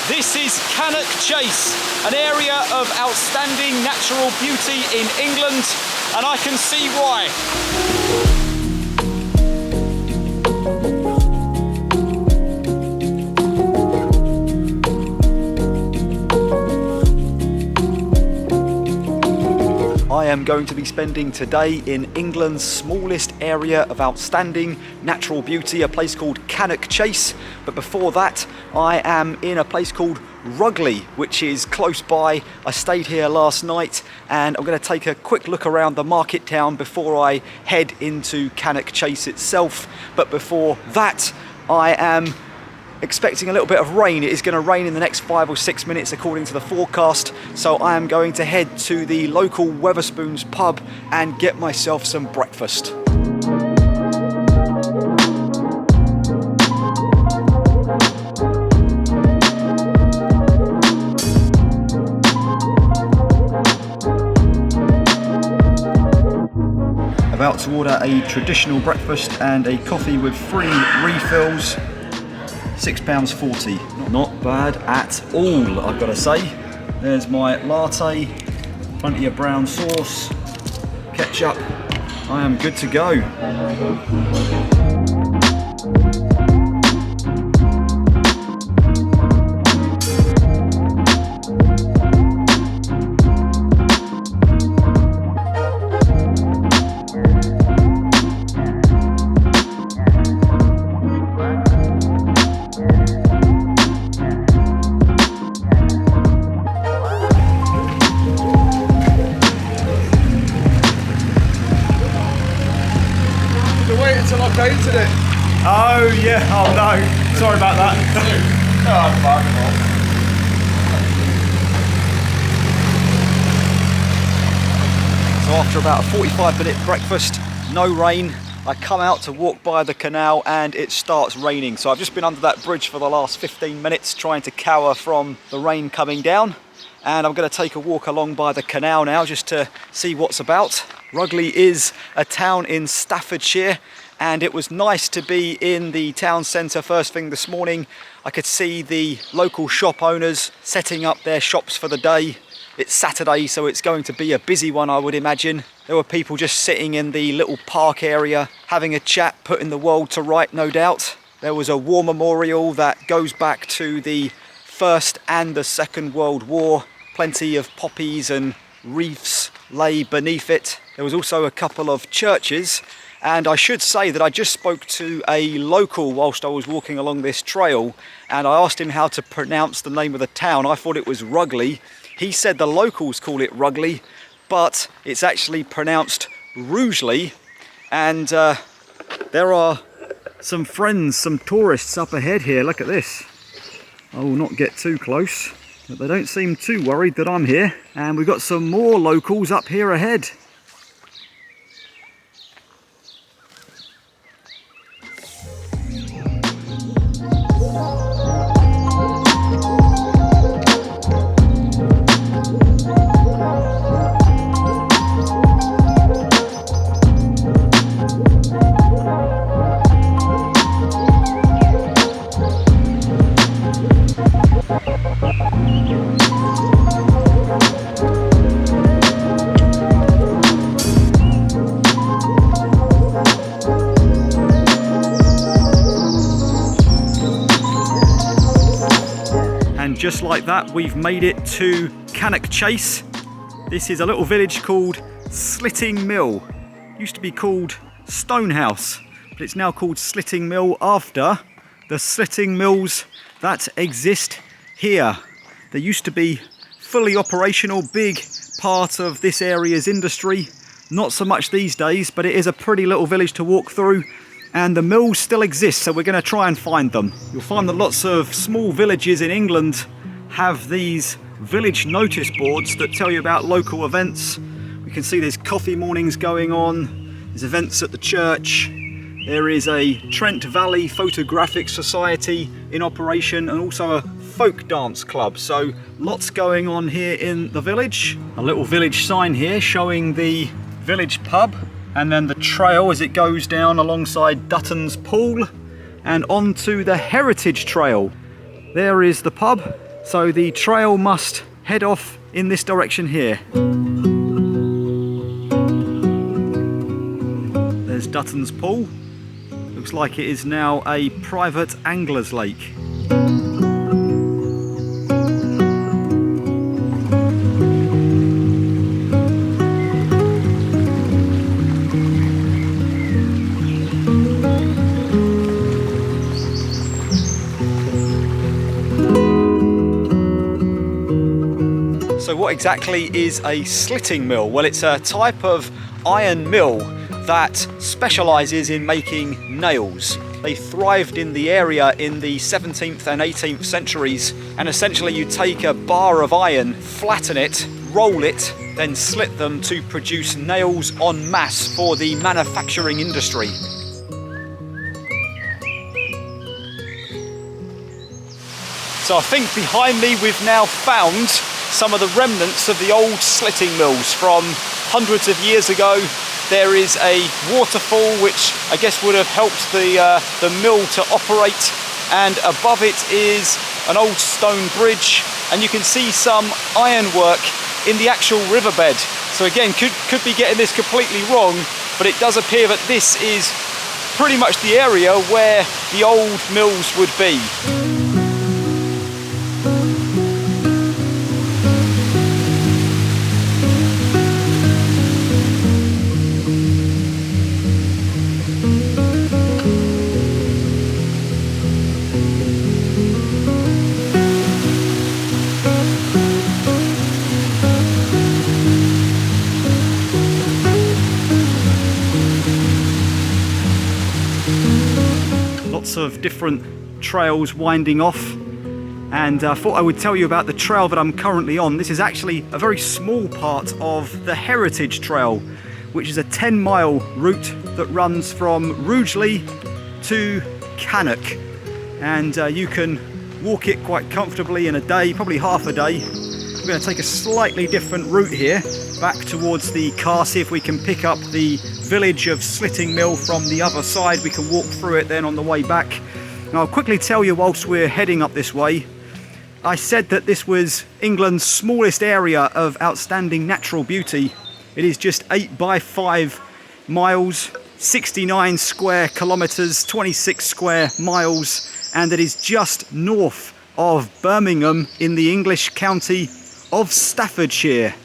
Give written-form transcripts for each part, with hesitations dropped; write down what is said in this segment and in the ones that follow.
This is Cannock Chase, an area of outstanding natural beauty in England, and I can see why. I am going to be spending today in England's smallest area of outstanding natural beauty, a place called Cannock Chase. But before that, I am in a place called Rugeley, which is close by. I stayed here last night and I'm going to take a quick look around the market town before I head into Cannock Chase itself. But before that, I am expecting a little bit of rain. It is going to rain in the next 5 or 6 minutes according to the forecast, so I am going to head to the local Wetherspoons pub and get myself some breakfast. About to order a traditional breakfast and a coffee with free refills. £6.40, not bad at all, I've got to say. There's my latte, plenty of brown sauce, ketchup. I am good to go. Internet. Oh yeah, oh no, sorry about that. So after about a 45-minute breakfast, no rain, I come out to walk by the canal and it starts raining. So I've just been under that bridge for the last 15 minutes trying to cower from the rain coming down. And I'm going to take a walk along by the canal now just to see what's about. Rugeley is a town in Staffordshire, and it was nice to be in the town centre first thing this morning. I could see the local shop owners setting up their shops for the day. It's Saturday, so it's going to be a busy one, I would imagine. There were people just sitting in the little park area, having a chat, putting the world to right, no doubt. There was a war memorial that goes back to the First and the Second World War. Plenty of poppies and wreaths lay beneath it. There was also a couple of churches. And I should say that I just spoke to a local whilst I was walking along this trail, and I asked him how to pronounce the name of the town. I thought it was Rugeley. He said the locals call it Rugeley, but it's actually pronounced Rugeley. And there are some friends, some tourists up ahead here. Look at this. I will not get too close, but they don't seem too worried that I'm here. And we've got some more locals up here ahead. Just like that, we've made it to Cannock Chase. This is a little village called Slitting Mill. Used to be called Stonehouse, but it's now called Slitting Mill after the slitting mills that exist here. They used to be fully operational, big part of this area's industry. Not so much these days, but it is a pretty little village to walk through. And the mills still exist, so we're going to try and find them. You'll find that lots of small villages in England have these village notice boards that tell you about local events. We can see there's coffee mornings going on, there's events at the church, there is a Trent Valley Photographic Society in operation, and also a folk dance club. So lots going on here in the village. A little village sign here showing the village pub, and then the trail as it goes down alongside Dutton's Pool and onto the Heritage Trail. There is the pub, So the trail must head off in this direction here. There's Dutton's Pool. Looks like it is now a private angler's lake. So what exactly is a slitting mill? Well, it's a type of iron mill that specialises in making nails. They thrived in the area in the 17th and 18th centuries, and essentially you take a bar of iron, flatten it, roll it, then slit them to produce nails en masse for the manufacturing industry. So I think behind me we've now found some of the remnants of the old slitting mills from hundreds of years ago. There is a waterfall which I guess would have helped the mill to operate, and above it is an old stone bridge, and you can see some ironwork in the actual riverbed. So again, could be getting this completely wrong, but it does appear that this is pretty much the area where the old mills would be. Lots of different trails winding off, and I thought I would tell you about the trail that I'm currently on. This is actually a very small part of the Heritage Trail, which is a 10-mile route that runs from Rugeley to Cannock, and you can walk it quite comfortably in a day, probably half a day. We're going to take a slightly different route here, back towards the car, see if we can pick up the village of Slitting Mill from the other side. We can walk through it then on the way back. And I'll quickly tell you whilst we're heading up this way, I said that this was England's smallest area of outstanding natural beauty. It is just 8 by 5 miles, 69 square kilometres, 26 square miles, and it is just north of Birmingham in the English county of Staffordshire.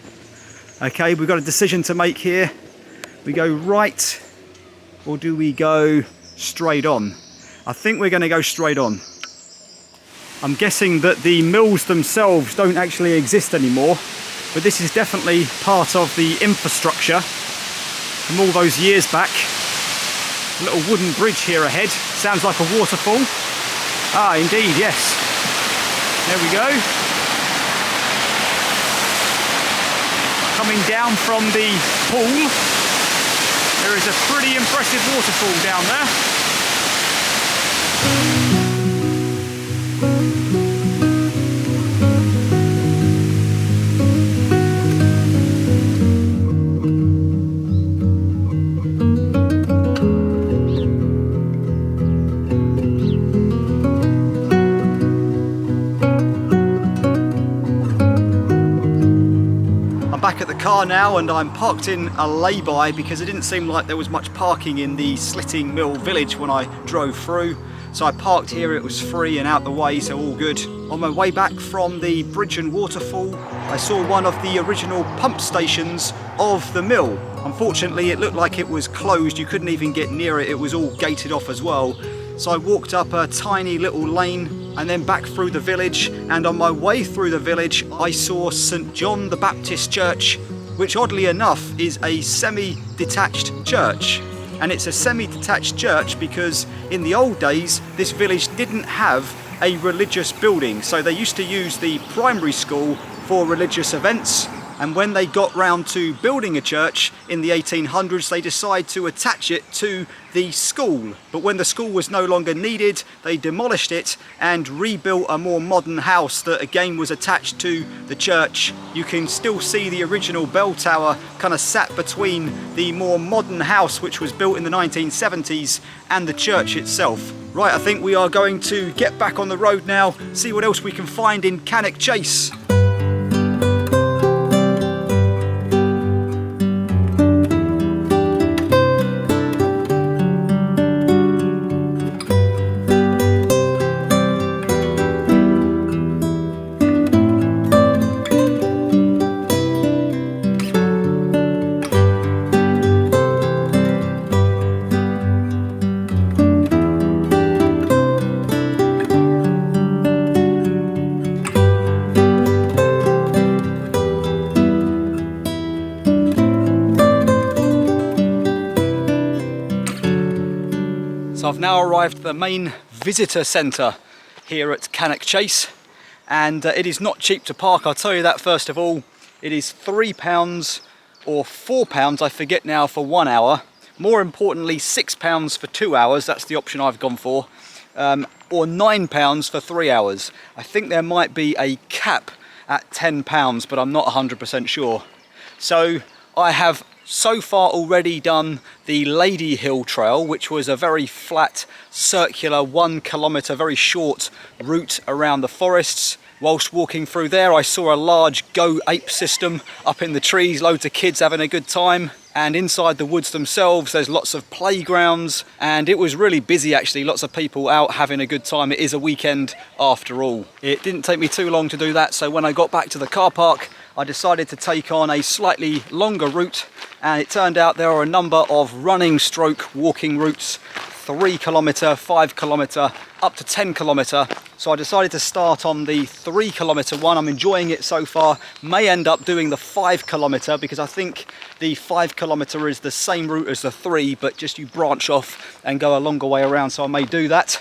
Okay, we've got a decision to make here. We go right, or do we go straight on? I think we're going to go straight on. I'm guessing that the mills themselves don't actually exist anymore, but this is definitely part of the infrastructure from all those years back. A little wooden bridge here ahead. Sounds like a waterfall. Ah, indeed, yes. There we go. Coming down from the pool, there is a pretty impressive waterfall down there. Back at the car now, and I'm parked in a lay-by because it didn't seem like there was much parking in the Slitting Mill village when I drove through. So I parked here, it was free and out the way, so all good. On my way back from the bridge and waterfall, I saw one of the original pump stations of the mill. Unfortunately, it looked like it was closed. You couldn't even get near it. It was all gated off as well. So I walked up a tiny little lane and then back through the village, and on my way through the village I saw St John the Baptist Church, which oddly enough is a semi-detached church. And it's a semi-detached church because in the old days this village didn't have a religious building, so they used to use the primary school for religious events, And when they got round to building a church in the 1800s, they decided to attach it to the school. But when the school was no longer needed, they demolished it and rebuilt a more modern house that again was attached to the church. You can still see the original bell tower kind of sat between the more modern house, which was built in the 1970s, and the church itself. Right, I think we are going to get back on the road now, see what else we can find in Cannock Chase. So I've now arrived at the main visitor centre here at Cannock Chase, and it is not cheap to park, I'll tell you that first of all. It is £3 or £4, I forget now, for 1 hour. More importantly, £6 for 2 hours, that's the option I've gone for, or £9 for 3 hours. I think there might be a cap at £10, but I'm not 100% sure. So I have so far already done the Lady Hill Trail, which was a very flat, circular 1 kilometre, very short route around the forests. Whilst walking through there, I saw a large Go Ape system up in the trees, loads of kids having a good time. And inside the woods themselves, there's lots of playgrounds, and it was really busy actually, lots of people out having a good time. It is a weekend after all. It didn't take me too long to do that, so when I got back to the car park, I decided to take on a slightly longer route, and it turned out there are a number of running stroke walking routes, 3 kilometre, 5 kilometre, up to 10 kilometre. So I decided to start on the 3 kilometre one. I'm enjoying it so far. May end up doing the 5 kilometre because I think the 5 kilometre is the same route as the 3, but just you branch off and go a longer way around, so I may do that.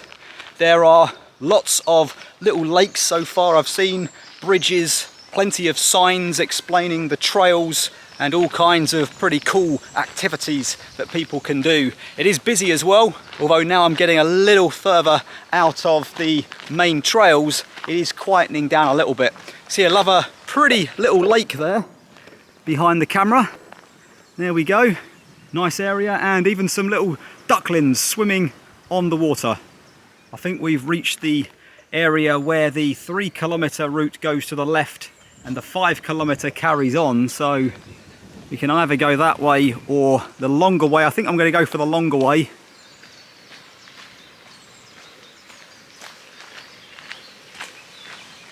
There are lots of little lakes so far I've seen, bridges, plenty of signs explaining the trails, and all kinds of pretty cool activities that people can do. It is busy as well, although now I'm getting a little further out of the main trails, it is quietening down a little bit. See another pretty little lake there behind the camera. There we go, nice area, and even some little ducklings swimming on the water. I think we've reached the area where the 3 kilometre route goes to the left and the 5 kilometre carries on, so we can either go that way or the longer way. I think I'm going to go for the longer way.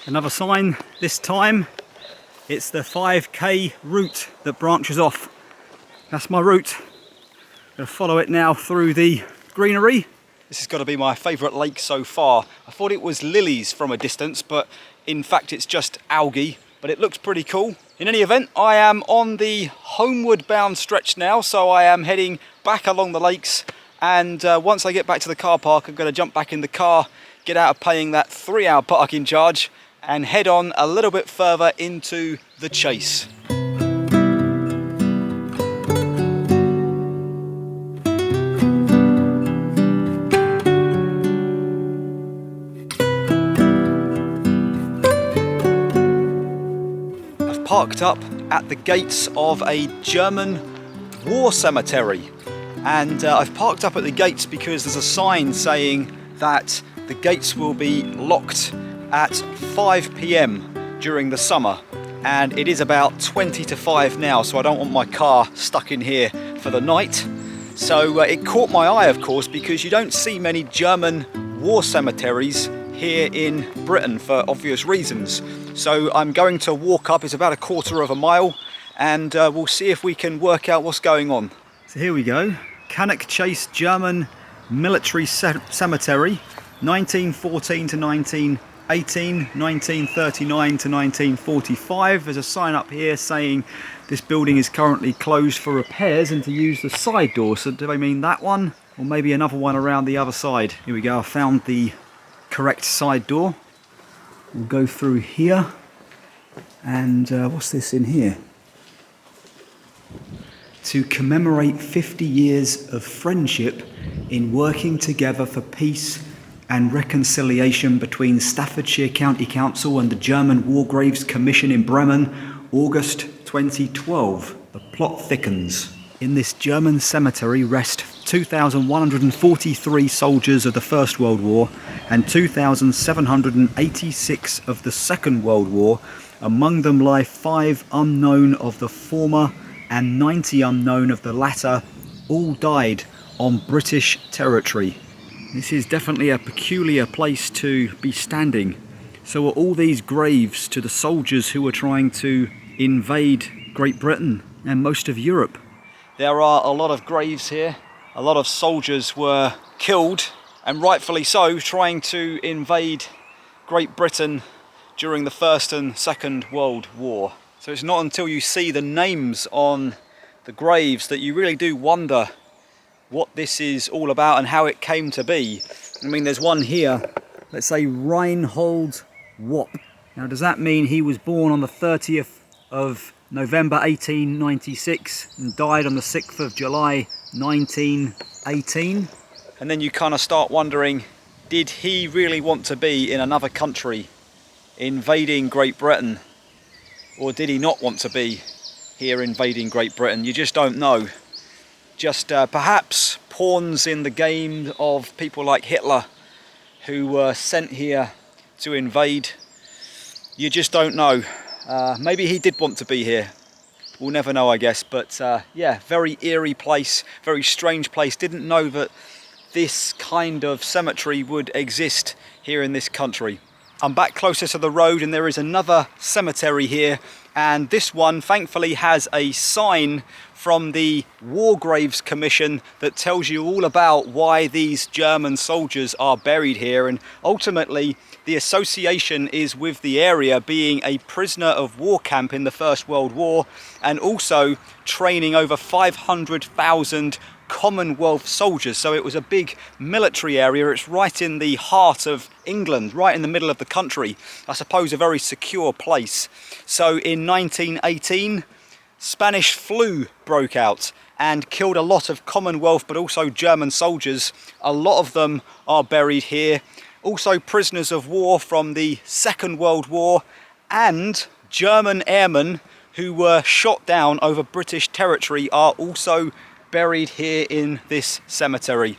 Another sign this time. It's the 5k route that branches off. That's my route. I'm going to follow it now through the greenery. This has got to be my favourite lake so far. I thought it was lilies from a distance, but in fact it's just algae. But it looks pretty cool. In any event, I am on the homeward bound stretch now, so I am heading back along the lakes, and once I get back to the car park, I'm going to jump back in the car, get out of paying that 3-hour parking charge, and head on a little bit further into the chase. Parked up at the gates of a German war cemetery, and I've parked up at the gates because there's a sign saying that the gates will be locked at 5 p.m. during the summer, and it is about 20 to 5 now, so I don't want my car stuck in here for the night. So it caught my eye, of course, because you don't see many German war cemeteries here in Britain for obvious reasons. So I'm going to walk up, it's about 1/4 mile, and we'll see if we can work out what's going on. So here we go, Cannock Chase German Military Cemetery, 1914 to 1918, 1939 to 1945. There's a sign up here saying this building is currently closed for repairs and to use the side door. So do they mean that one? Or maybe another one around the other side? Here we go, I found the correct side door. We'll go through here, and what's this in here? to commemorate 50 years of friendship in working together for peace and reconciliation between Staffordshire County Council and the German War Graves Commission in Bremen, August 2012. The plot thickens. In this German cemetery rest 2,143 soldiers of the First World War and 2,786 of the Second World War. Among them lie 5 unknown of the former and 90 unknown of the latter, all died on British territory. This is definitely a peculiar place to be standing. So are all these graves to the soldiers who were trying to invade Great Britain and most of Europe. There are a lot of graves here. A lot of soldiers were killed, and rightfully so, trying to invade Great Britain during the First and Second World War. So it's not until you see the names on the graves that you really do wonder what this is all about and how it came to be. I mean, there's one here, let's say Reinhold Wopp. Now, does that mean he was born on the 30th of November 1896 and died on the 6th of July 1918? And then you kind of start wondering, did he really want to be in another country invading Great Britain? Or did he not want to be here invading Great Britain? You just don't know. Just perhaps pawns in the game of people like Hitler who were sent here to invade. You just don't know. Maybe he did want to be here. We'll never know, I guess. But yeah, very eerie place, very strange place. Didn't know that this kind of cemetery would exist here in this country. I'm back closer to the road and there is another cemetery here, and this one thankfully has a sign from the War Graves Commission that tells you all about why these German soldiers are buried here, and ultimately the association is with the area being a prisoner of war camp in the First World War and also training over 500,000 Commonwealth soldiers. So it was a big military area. It's right in the heart of England, right in the middle of the country. I suppose a very secure place. So in 1918, Spanish flu broke out and killed a lot of Commonwealth but also German soldiers. A lot of them are buried here. Also prisoners of war from the Second World War and German airmen who were shot down over British territory are also buried here in this cemetery.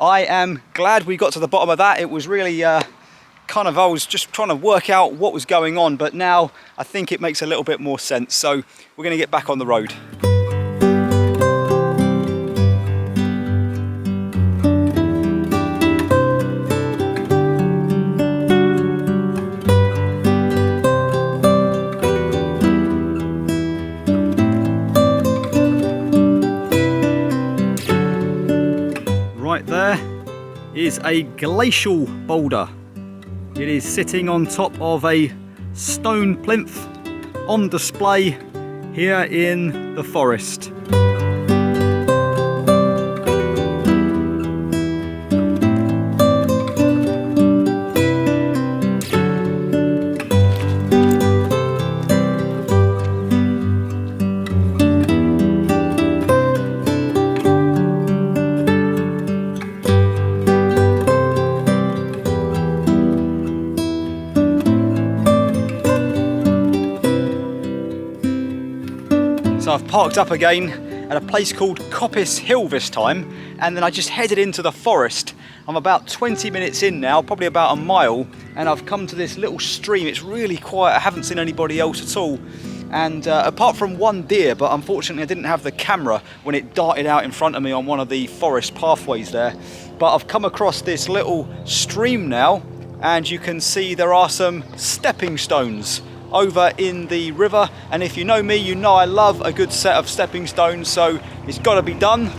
I am glad we got to the bottom of that. It was really I was just trying to work out what was going on, but now I think it makes a little bit more sense. So we're going to get back on the road. There is a glacial boulder. It is sitting on top of a stone plinth on display here in the forest. So I've parked up again at a place called Coppice Hill this time, and then I just headed into the forest. I'm about 20 minutes in now, probably about a mile, and I've come to this little stream. It's really quiet, I haven't seen anybody else at all. And apart from one deer, but unfortunately I didn't have the camera when it darted out in front of me on one of the forest pathways there. But I've come across this little stream now, and you can see there are some stepping stones over in the river, and if you know me, you know I love a good set of stepping stones, so it's got to be done.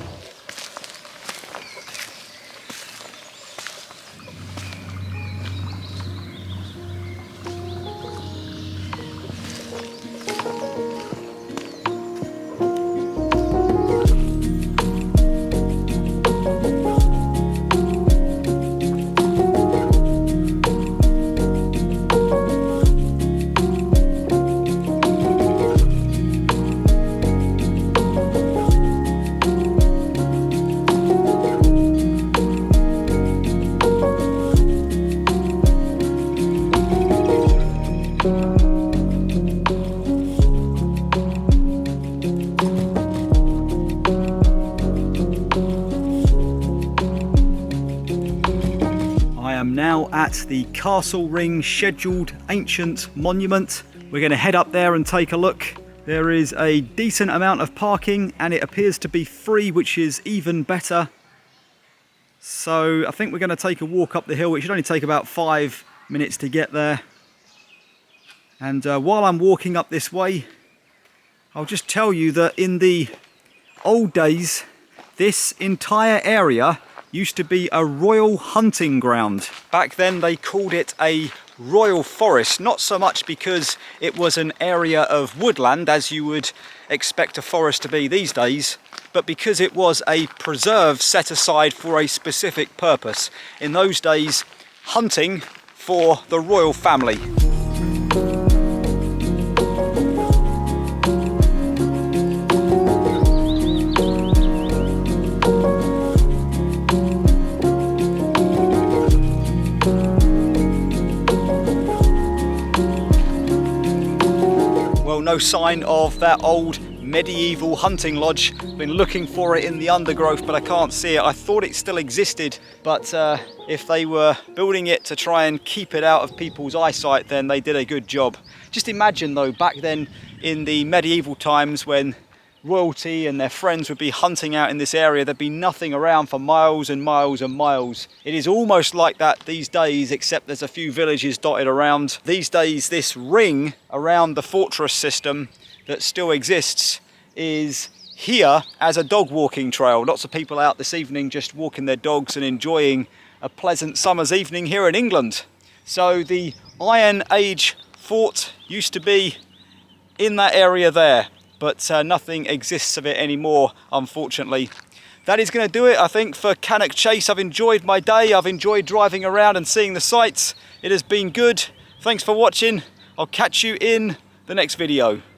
now at the Castle Ring Scheduled Ancient Monument. We're going to head up there and take a look. There is a decent amount of parking and it appears to be free, which is even better. So I think we're going to take a walk up the hill. It should only take about 5 minutes to get there. And while I'm walking up this way, I'll just tell you that in the old days, this entire area used to be a royal hunting ground. Back then they called it a royal forest, not so much because it was an area of woodland as you would expect a forest to be these days, but because it was a preserve set aside for a specific purpose. In those days, hunting for the royal family. Well, no sign of that old medieval hunting lodge. Been looking for it in the undergrowth, but I can't see it. I thought it still existed, but if they were building it to try and keep it out of people's eyesight, then they did a good job. Just imagine though, back then in the medieval times when royalty and their friends would be hunting out in this area, there'd be nothing around for miles and miles and miles. It is almost like that these days, except there's a few villages dotted around. These days, this ring around the fortress system that still exists is here as a dog walking trail. Lots of people out this evening just walking their dogs and enjoying a pleasant summer's evening here in England. So the Iron Age fort used to be in that area there, but nothing exists of it anymore, unfortunately. That is going to do it, I think, for Cannock Chase. I've enjoyed my day. I've enjoyed driving around and seeing the sights. It has been good. Thanks for watching. I'll catch you in the next video.